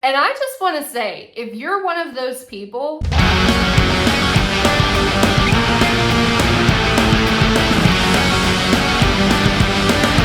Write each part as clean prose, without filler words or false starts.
And I just want to say, if you're one of those people,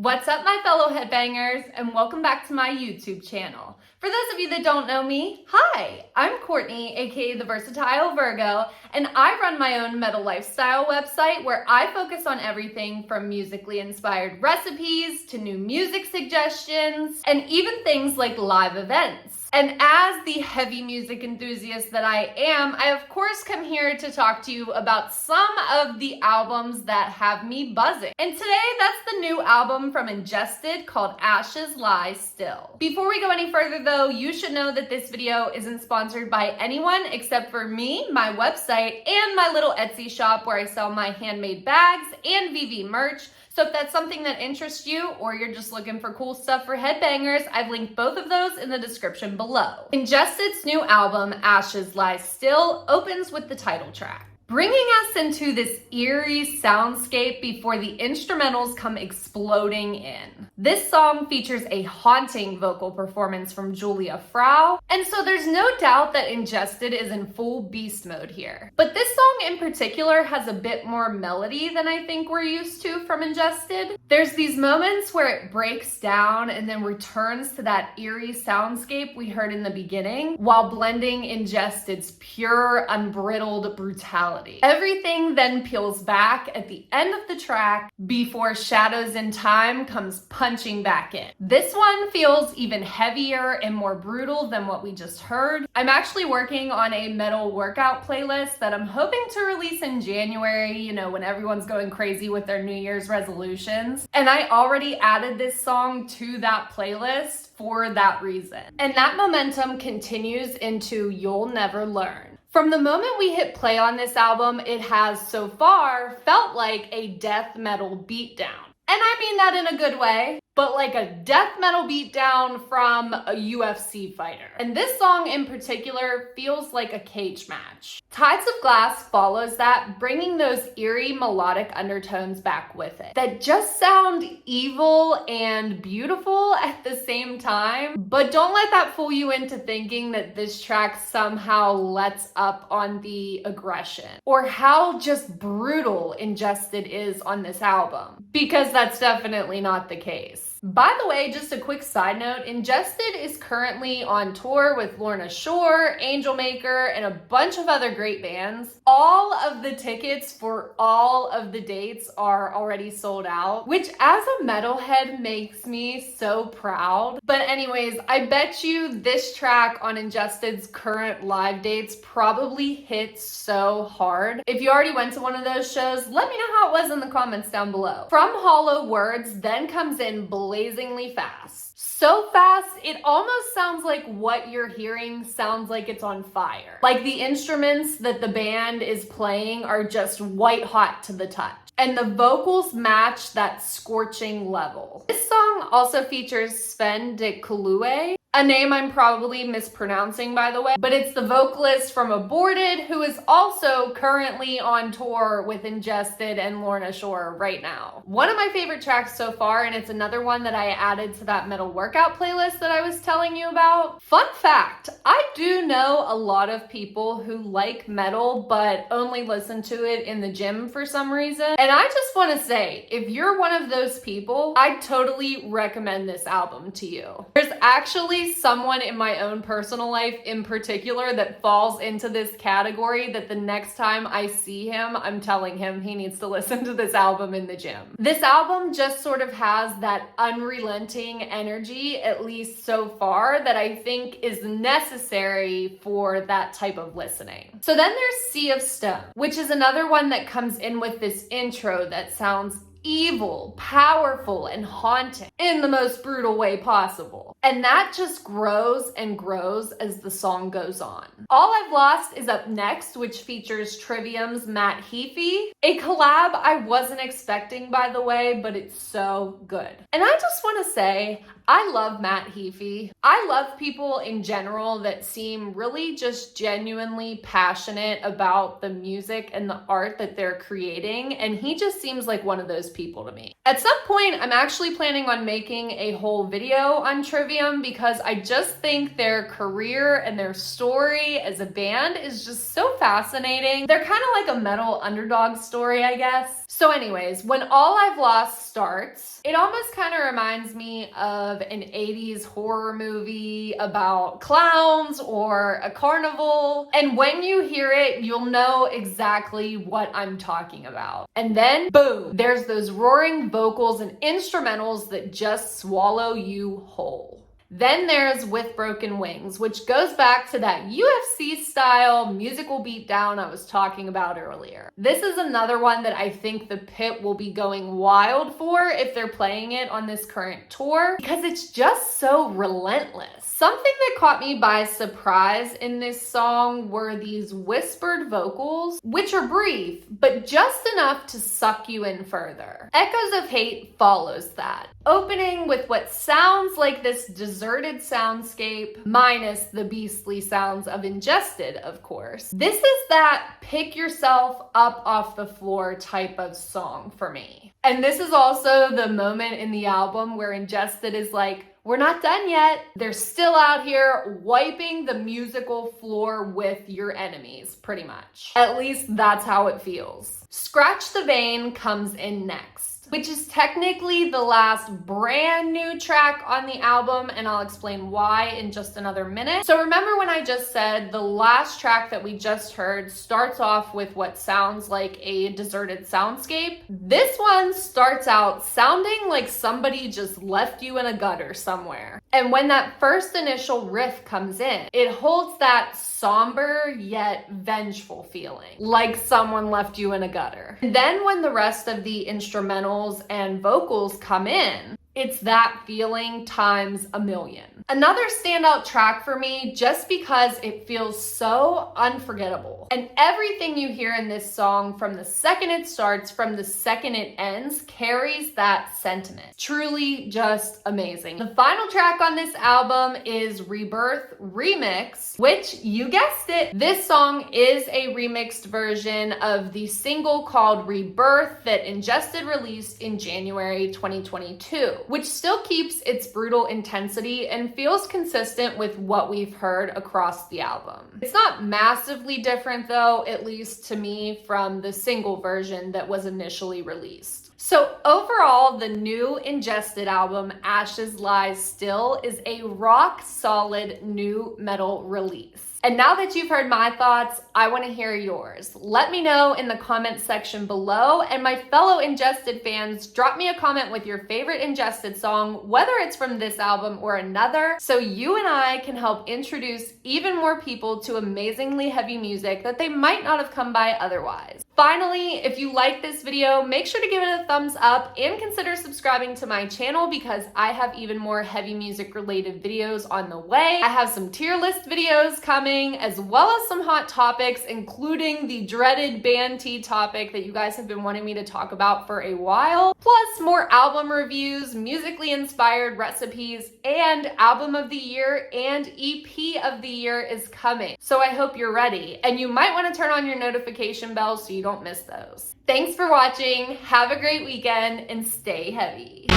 what's up, my fellow headbangers, and welcome back to my YouTube channel. For those of you that don't know me, hi, I'm Courtney, aka the Versatile Virgo, and I run my own metal lifestyle website where I focus on everything from musically inspired recipes to new music suggestions, and even things like live events. And as the heavy music enthusiast that I am, I of course come here to talk to you about some of the albums that have me buzzing. And today, that's the new album from Ingested called Ashes Lie Still. Before we go any further though, you should know that this video isn't sponsored by anyone except for me, my website, and my little Etsy shop where I sell my handmade bags and VV merch. So if that's something that interests you, or you're just looking for cool stuff for headbangers, I've linked both of those in the description below. Ingested's new album, Ashes Lie Still, opens with the title track, bringing us into this eerie soundscape before the instrumentals come exploding in. This song features a haunting vocal performance from Julia Frau, and so there's no doubt that Ingested is in full beast mode here. But this song in particular has a bit more melody than I think we're used to from Ingested. There's these moments where it breaks down and then returns to that eerie soundscape we heard in the beginning, while blending Ingested's pure, unbridled brutality. Everything then peels back at the end of the track before Shadows in Time comes punching back in. This one feels even heavier and more brutal than what we just heard. I'm actually working on a metal workout playlist that I'm hoping to release in January, you know, when everyone's going crazy with their New Year's resolutions. And I already added this song to that playlist for that reason. And that momentum continues into You'll Never Learn. From the moment we hit play on this album, it has so far felt like a death metal beatdown. And I mean that in a good way, but like a death metal beatdown from a UFC fighter. And this song in particular feels like a cage match. Tides of Glass follows that, bringing those eerie melodic undertones back with it that just sound evil and beautiful at the same time. But don't let that fool you into thinking that this track somehow lets up on the aggression or how just brutal Ingested is on this album, because that's definitely not the case. By the way, just a quick side note, Ingested is currently on tour with Lorna Shore, Angelmaker, and a bunch of other great bands. All of the tickets for all of the dates are already sold out, which as a metalhead makes me so proud. But anyways, I bet you this track on Ingested's current live dates probably hits so hard. If you already went to one of those shows, let me know how it was in the comments down below. From Hollow Words then comes in blazingly fast. So fast, it almost sounds like what you're hearing sounds like it's on fire. Like the instruments that the band is playing are just white hot to the touch. And the vocals match that scorching level. This song also features Sven de Kulue, a name I'm probably mispronouncing, by the way, but it's the vocalist from Aborted, who is also currently on tour with Ingested and Lorna Shore right now. One of my favorite tracks so far, and it's another one that I added to that metal workout playlist that I was telling you about. Fun fact, I do know a lot of people who like metal, but only listen to it in the gym for some reason. And I just want to say, if you're one of those people, I totally recommend this album to you. There's actually someone in my own personal life in particular that falls into this category that the next time I see him, I'm telling him he needs to listen to this album in the gym. This album just sort of has that unrelenting energy, at least so far, that I think is necessary for that type of listening. So then there's Sea of Stone, which is another one that comes in with this intro that sounds evil, powerful, and haunting in the most brutal way possible. And that just grows and grows as the song goes on. All I've Lost is up next, which features Trivium's Matt Heafy, a collab I wasn't expecting, by the way, but it's so good. And I just want to say, I love Matt Heafy. I love people in general that seem really just genuinely passionate about the music and the art that they're creating, and he just seems like one of those people to me. At some point, I'm actually planning on making a whole video on Trivium because I just think their career and their story as a band is just so fascinating. They're kind of like a metal underdog story, I guess. So anyways, when All I've Lost starts, it almost kind of reminds me of an 80s horror movie about clowns or a carnival. And when you hear it, you'll know exactly what I'm talking about. And then, boom, there's those roaring vocals and instrumentals that just swallow you whole. Then there's With Broken Wings, which goes back to that UFC style musical beatdown I was talking about earlier. This is another one that I think the Pit will be going wild for if they're playing it on this current tour, because it's just so relentless. Something that caught me by surprise in this song were these whispered vocals, which are brief, but just enough to suck you in further. Echoes of Hate follows that, opening with what sounds like this deserted soundscape, minus the beastly sounds of Ingested, of course. This is that pick yourself up off the floor type of song for me. And this is also the moment in the album where Ingested is like, we're not done yet. They're still out here wiping the musical floor with your enemies, pretty much. At least that's how it feels. Scratch the Vein comes in next, which is technically the last brand new track on the album, and I'll explain why in just another minute. So remember when I just said the last track that we just heard starts off with what sounds like a deserted soundscape? This one starts out sounding like somebody just left you in a gutter somewhere. And when that first initial riff comes in, it holds that somber yet vengeful feeling, like someone left you in a gutter. And then when the rest of the instrumentals and vocals come in, it's that feeling times a million. Another standout track for me just because it feels so unforgettable. And everything you hear in this song from the second it starts, from the second it ends, carries that sentiment. Truly just amazing. The final track on this album is Rebirth Remix, which, you guessed it, this song is a remixed version of the single called Rebirth that Ingested released in January 2022, which still keeps its brutal intensity and feels consistent with what we've heard across the album. It's not massively different though, at least to me, from the single version that was initially released. So overall, the new Ingested album, Ashes Lies Still, is a rock solid new metal release. And now that you've heard my thoughts, I want to hear yours. Let me know in the comments section below, and my fellow Ingested fans, drop me a comment with your favorite Ingested song, whether it's from this album or another, so you and I can help introduce even more people to amazingly heavy music that they might not have come by otherwise. Finally, if you like this video, make sure to give it a thumbs up and consider subscribing to my channel because I have even more heavy music related videos on the way. I have some tier list videos coming, as well as some hot topics, including the dreaded band tea topic that you guys have been wanting me to talk about for a while, plus more album reviews, musically inspired recipes, and album of the year and EP of the year is coming. So I hope you're ready, and you might want to turn on your notification bell so you don't miss those. Thanks for watching, have a great weekend, and stay heavy.